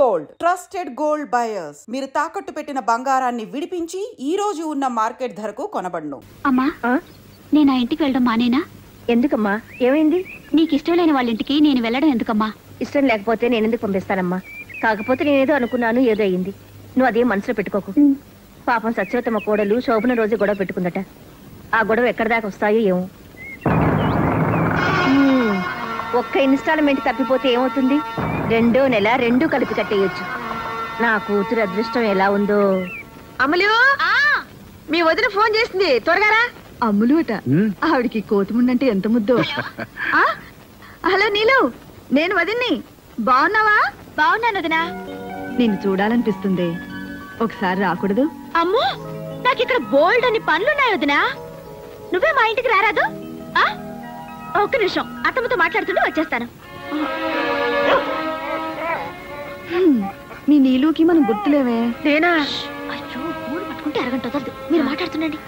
Gold, trusted gold buyers. మీరు తాకట్టు పెట్టిన బంగారాన్ని విడిపించి ఈ రోజు ఉన్న మార్కెట్ ధరకు కొనబడును. అమ్మా, నేను ఆ ఇంటికి వెళ్ళడం మానేనా? ఎందుకమ్మా, ఏమైంది? నీకు ఇష్టం లేని వాళ్ళ ఇంటికి నేను వెళ్ళడం ఎందుకమ్మా? ఇష్టం లేకపోతే నేను ఎందుకు పంపిస్తానమ్మా? కాకపోతే నేనేదో అనుకున్నాను, ఏదో అయ్యింది. నువ్వు అదేం మనసులో పెట్టుకోకు. పాపం సత్యవతమ్మ కోడలు శోభన రోజు గొడవ పెట్టుకుందట. ఆ గొడవ ఎక్కడి దాకా వస్తాయో ఏమో. ఒక్క ఇన్స్టాల్మెంట్ తప్పిపోతే ఏమవుతుంది? 2వ నెల 2 కలిపి కట్టేయచ్చు. నా కూతురు అదృష్టం ఎలా ఉందో. అమలు, మీ వదిన ఫోన్ చేసింది, త్వరగా రా. అమ్ములు అట, ఆవిడికి కోతిముండంటే ఎంత ముద్దో. హలో నీలు, నేను వదిన్ని. బాగున్నావా? బాగున్నాను వదినా. నిన్ను చూడాలనిపిస్తుంది, ఒకసారి రాకూడదు? అమ్మో, నాకు ఇక్కడ బోల్డ్ అని పనులున్నాయి వదినా. నువ్వే మా ఇంటికి రారాదు? ఒక్క నిమిషం, అత్తమ్మతో మాట్లాడుతుంటే వచ్చేస్తాను. మీ నీలుకి మనం గుర్తులేవే. నేనా? అయ్యో, ఫోన్ పట్టుకుంటే అరగంట వదలదు. మీరు మాట్లాడుతుండండి.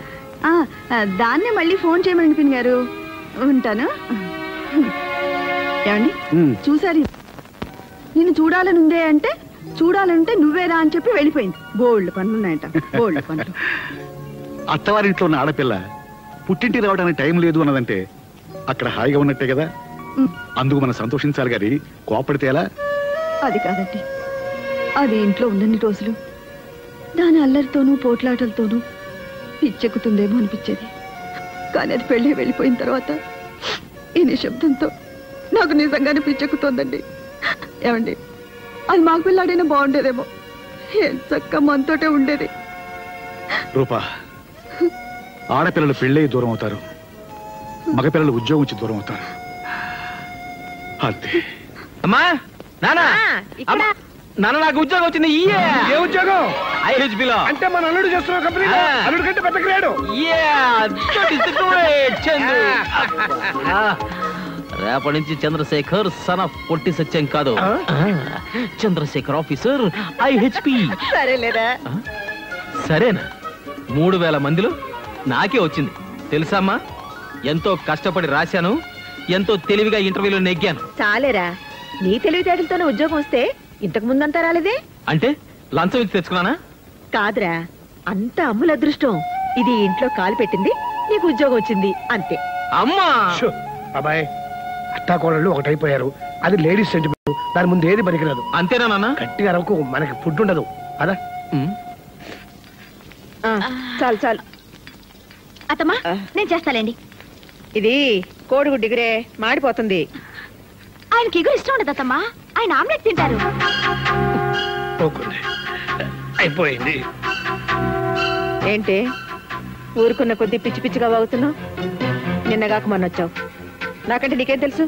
దాన్నే మళ్ళీ ఫోన్ చేయమని పిన్ గారు. ఉంటాను. ఏమండి, చూసారు? నిన్ను చూడాలనుందే అంటే చూడాలంటే నువ్వేరా అని చెప్పి వెళ్ళిపోయింది. బోల్డ్ పనులున్నాయంట, బోల్డ్ పనులు. అత్తవారింట్లో ఉన్న ఆడపిల్ల పుట్టింటికి రావడానికి టైం లేదు అన్నదంటే అక్కడ హాయిగా ఉన్నట్టే కదా. అందుకు మనం సంతోషించాలి గారి కోపడితే ఎలా? అది కాదండి, అది ఇంట్లో ఉన్నన్ని రోజులు దాని అల్లరితోనూ పోట్లాటలతోనూ పిచ్చెక్కుతుందేమో అనిపించేది. కానీ అది పెళ్ళి వెళ్ళిపోయిన తర్వాత ఈ నిశ్శబ్దంతో నాకు నిజంగానే పిచ్చెక్కుతోందండి. ఏమండి, అది మాకు పిల్లాడైనా బాగుండేదేమో. చక్క మనతోటే ఉండేది. రూపా, ఆడపిల్లలు పెళ్ళై దూరం అవుతారు, మగపిల్లలు ఉద్యోగం నుంచి దూరం అవుతారు. అంతే. అమ్మా, నాన్న, నాన్న నాకు ఉద్యోగం వచ్చింది. ఏ ఉద్యోగం? ఐహెచ్బిలో. అంటే మన అల్లుడు చేస్తున్న కంపెనీ. అల్లుడు కంటే పెద్ద గ్రేడు. రేపటి నుంచి చంద్రశేఖర్ సన్ ఆఫ్ పొట్టి సత్యం కాదు, చంద్రశేఖర్ ఆఫీసర్ ఐహెచ్పి. సరేలేరా? సరేనా? 3000 మందిలో నాకే వచ్చింది తెలుసామ్మా. ఎంతో కష్టపడి రాశాను, ఎంతో తెలివిగా ఇంటర్వ్యూలో నెగ్గాను. చాలేరా, నీ తెలివితేటలతోనే ఉద్యోగం వస్తే ఇంతకు ముందంతా రాలేదే. అంటే లంచం ఇచ్చి తెచ్చుకున్నానా? కాదురా, అంత అమ్ముల అదృష్టం. ఇది ఇంట్లో కాలు పెట్టింది, నీకు ఉద్యోగం వచ్చింది అంతే. అమ్మా బాబాయ్, అత్తాకోడళ్ళు ఒకటైపోయారు. అది లేడీస్ సెంటిమెంట్, దాని ముందు ఏది పనికిరాదు. అంతేనా నాన్న? గట్టిగా అరకు, మనకి ఫుడ్ ఉండదు. అదా చాలు చాలు. అత్తమ్మా, నేను చేస్తాలేండి. ఇది కోడిగుడ్డు డిగ్రే మాడిపోతుంది. ఆయనకి ఎగురు ఇష్టం ఉండదు అత్తమ్మా, ఆయన ఆమ్లెట్ తింటారు. అయిపోయింది. ఏంటి ఊరుకున్న కొద్ది పిచ్చి పిచ్చిగా వాగుతున్నావు? నిన్నగాక మొన్న వచ్చావు. నాకంటే నీకేం తెలుసు?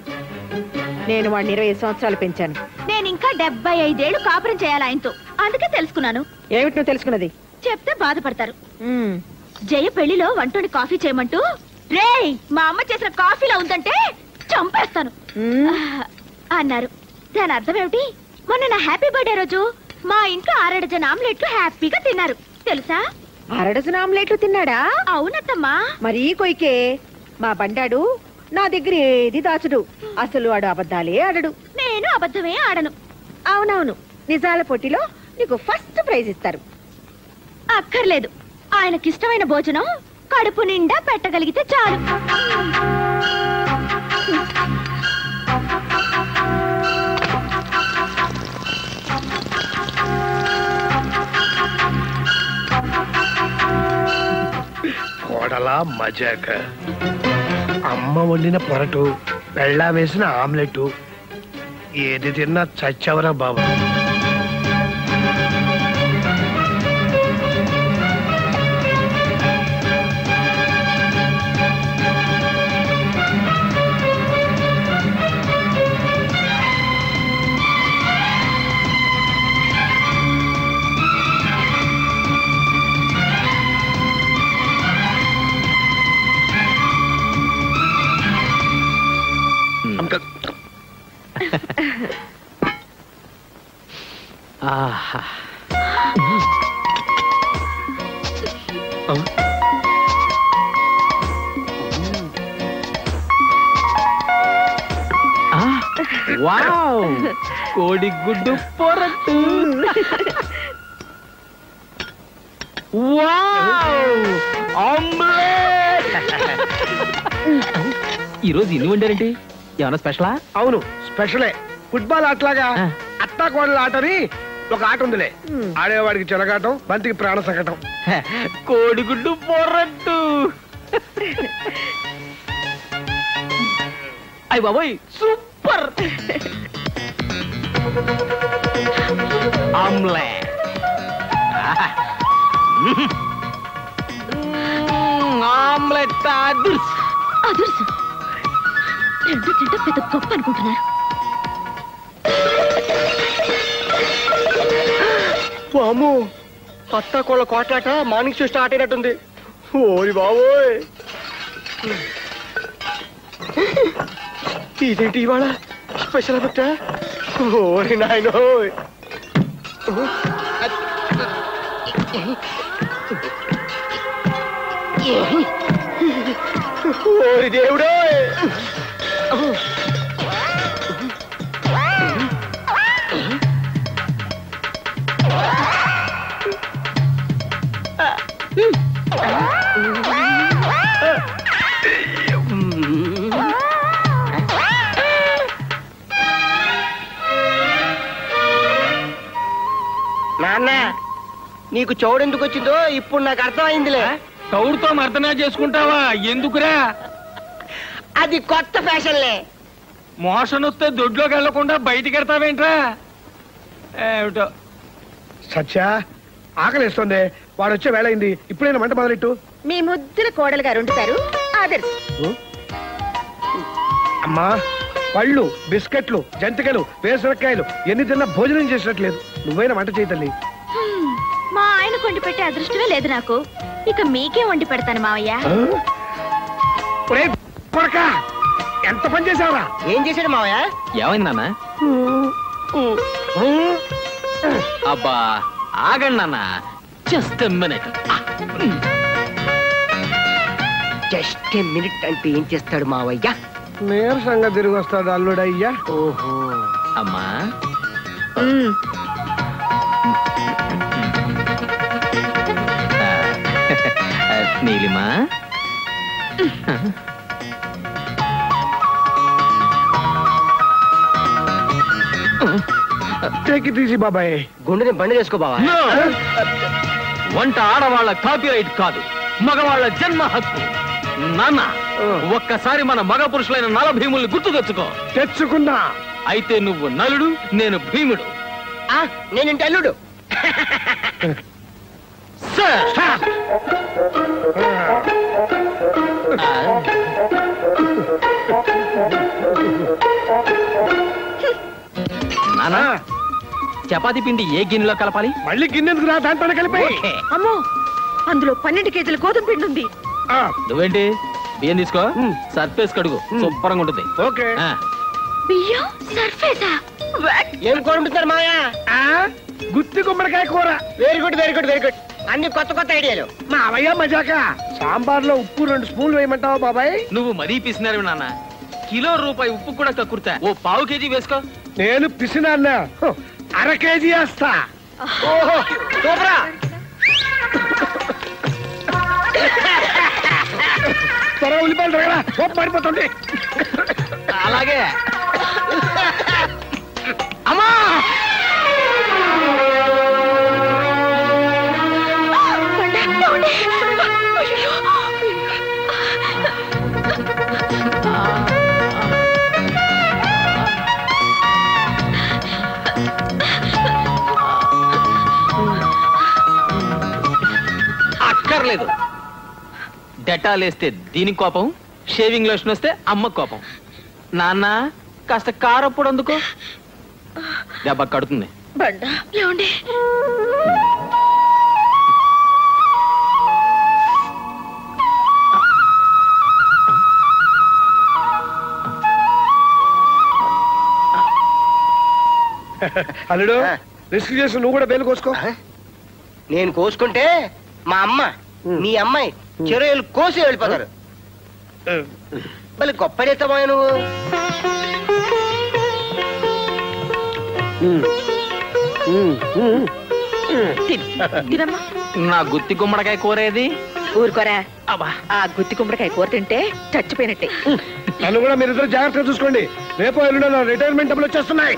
నేను వాడిని 20 సంవత్సరాలు పెంచాను. నేను ఇంకా 75 ఏళ్ళు కాపురం చేయాలి ఆయనతో, అందుకే తెలుసుకున్నాను. ఏమిటి నువ్వు తెలుసుకున్నది? చెప్తే బాధపడతారు. జయ పెళ్లిలో వంటోని కాఫీ చేయమంటూ, రేయ్ మా అమ్మ చేసిన కాఫీలా ఉందంటే చంపేస్తాను అన్నారు. దాని అర్థం ఏమిటి? మొన్న నా హ్యాపీ బర్త్డే రోజు మా ఇంట్లో 6 డజన్ ఆమ్లెట్లు హ్యాపీగా తిన్నారు తెలుసా? 6 డజన్ ఆమ్లెట్లు తిన్నాడా? అవునత్తమ్మా. మరీ కొయ్కే. మా బండాడు నా దగ్గర ఏది దాచుడు. అసలు వాడు అబద్ధాలే ఆడడు. నేను అబద్ధమే ఆడను. అవునవును, నిజాల పోటీలో నీకు ఫస్ట్ ప్రైజ్ ఇస్తారు. అక్కర్లేదు, ఆయనకిష్టమైన భోజనం కడుపు నిండా పెట్టగలిగితే చాలు. కోడలా మజాక. అమ్మ వండిన పొరటు, పెళ్ళా వేసిన ఆమ్లెట్, ఏది తిన్నా చచ్చవరా బాబు. వావ్, కోడిగుడ్డు పొరట్టు. వావ్! ఆమ్లెట్! ఈరోజు ఇన్ని వండారేంటి? ఏమన్నా స్పెషలా? అవును, స్పెషలే. ఫుట్బాల్ ఆటలాగా అత్తా కోడల ఆటని ఒక ఆట ఉందిలే. ఆడేవాడికి చెలగాటం, బంతికి ప్రాణ సంకటం. కోడిగుడ్డు పొరట్టు. అయ్య బాబోయ్, సూపర్! ఆమ్లెట్, ఆమ్లెట్ అదుర్స్. అదుర్సు రెండు తింటే పెద్ద గొప్ప అనుకుంటున్నారు. అమ్ము, అత్తా కోళ్ళ కోట్లాట మార్నింగ్ షో స్టార్ట్ అయినట్టుంది. ఓరి బాబోయ్, ఇదేంటి ఇవాళ స్పెషల్ ఎఫెక్టా? ఓరి నాయనో, ఓరి దేవుడో. నాన్న, నీకు చౌడెందుకు వచ్చిందో ఇప్పుడు నాకు అర్థమైందిలే. తౌడుతో మర్దనా చేసుకుంటావా? ఎందుకురా? అది కొత్త ఫ్యాషన్లే. మోషన్ వస్తే దొడ్లోకి వెళ్లకుండా బయటికి వెళ్తావేంట్రా? ఏమిటో. సత్య, ఆకలిస్తుంది. వాడు వచ్చే వేళ అయింది. ఇప్పుడైనా మంట మొదలెట్టు. మీ ముద్దుల కోడలు గారు ఉంటారు. ఆదర్శ్ అమ్మా, పళ్ళు, బిస్కెట్లు, జంతికలు, వేసరకాయలు ఎన్ని తిన్నా భోజనం చేసినట్లేదు. నువ్వైనా వంట చేయి తల్లి. మా ఆయన వండి పెట్టే అదృష్టమే లేదు నాకు. ఇక మీకే వండి పెడతాను మావయ్య. ఎంత పని చేసావురా? ఏం చేశాడు మావయ్య? ఏమైంది నాన్న? అబ్బా ఆగండి నాన్న, జస్ట్ మినిట్. జస్ట్ మినిట్ అంటే ఏం చేస్తాడు మావయ్య? నీరసంగా తిరిగి వస్తాడు అల్లుడయ్యా. ఓహో. అమ్మా, నీలిమా, తీసి బాబాయ్, గుండెని బండి చేసుకో బావా. వంట ఆడవాళ్ళ కాపీరైట్ కాదు, మగవాళ్ళ జన్మ హక్కు. నాన్న, ఒక్కసారి మన మగ పురుషులైన నల భీముల్ని గుర్తు తెచ్చుకో. తెచ్చుకున్నా. అయితే నువ్వు నలుడు, నేను భీముడు. నేనింటి అల్లుడు. నాన్న, చపాతీ పిండి ఏ గిన్నెలో కలపాలి? మళ్ళీ గిన్నెందుకు రా, దాంట్లోనే కలిపి. అమ్మో, అందులో 12 కేజీల గోధుమ పిండి ఉంది. నువ్వేంటి బియ్యం తీసుకో, సర్ఫేస్ కడుగు, శుభ్రంగా ఉంటుంది. ఓకే. బియ్యం సర్ఫేసా? ఏం కోరుకుంటున్నారు మాయా? గుత్తి గుమ్మడికాయ కూర. Very good, very good, very good. అన్ని కొత్త కొత్త ఐడియాలు. మా అవయ్య మజాక. సాంబార్ లో ఉప్పు 2 స్పూన్లు వేయమంటావా బాబాయ్? నువ్వు మరీ పిసినారు నాన్న. కిలో రూపాయి ఉప్పు కూడా కక్కుర్తా. ఓ పావు కేజీ వేసుకో. నేను పిసినా, అర కేజీ వేస్తా. ఓహో, సూపరా. త్వరగా ఉల్లిపాయలు తరగరా, సోపు పడిపోతుంది. అలాగే. అమ్మా, అక్కర్లేదు. డెటాల్ వేస్తే దీనికి కోపం, షేవింగ్ లోషన్ వస్తే అమ్మ కోపం. నాన్న, కాస్త కారప్పుడు అందుకో, దెబ్బ కడుతుంది. బండ ఏమండి? అల్లుడు, రిస్క్ చేసి నువ్వు కూడా బేలు కోసుకో. నేను కోసుకుంటే మా అమ్మ, మీ అమ్మాయి చెరువులు కోసి వెళ్ళిపోతారు. మళ్ళీ గొప్పడేస్తామా నువ్వు? తినమ్మా. నా గుత్తి గుమ్మడికాయ కూరేది? ఊరుకోరా. ఆ గుత్తి గుమ్మడికాయ కూర తింటే చచ్చిపోయినట్టే. నన్ను కూడా మీరిద్దరు జాగ్రత్తగా చూసుకోండి. రేపు ఎల్లుండో రిటైర్మెంట్ డబ్బులు వచ్చేస్తున్నాయి.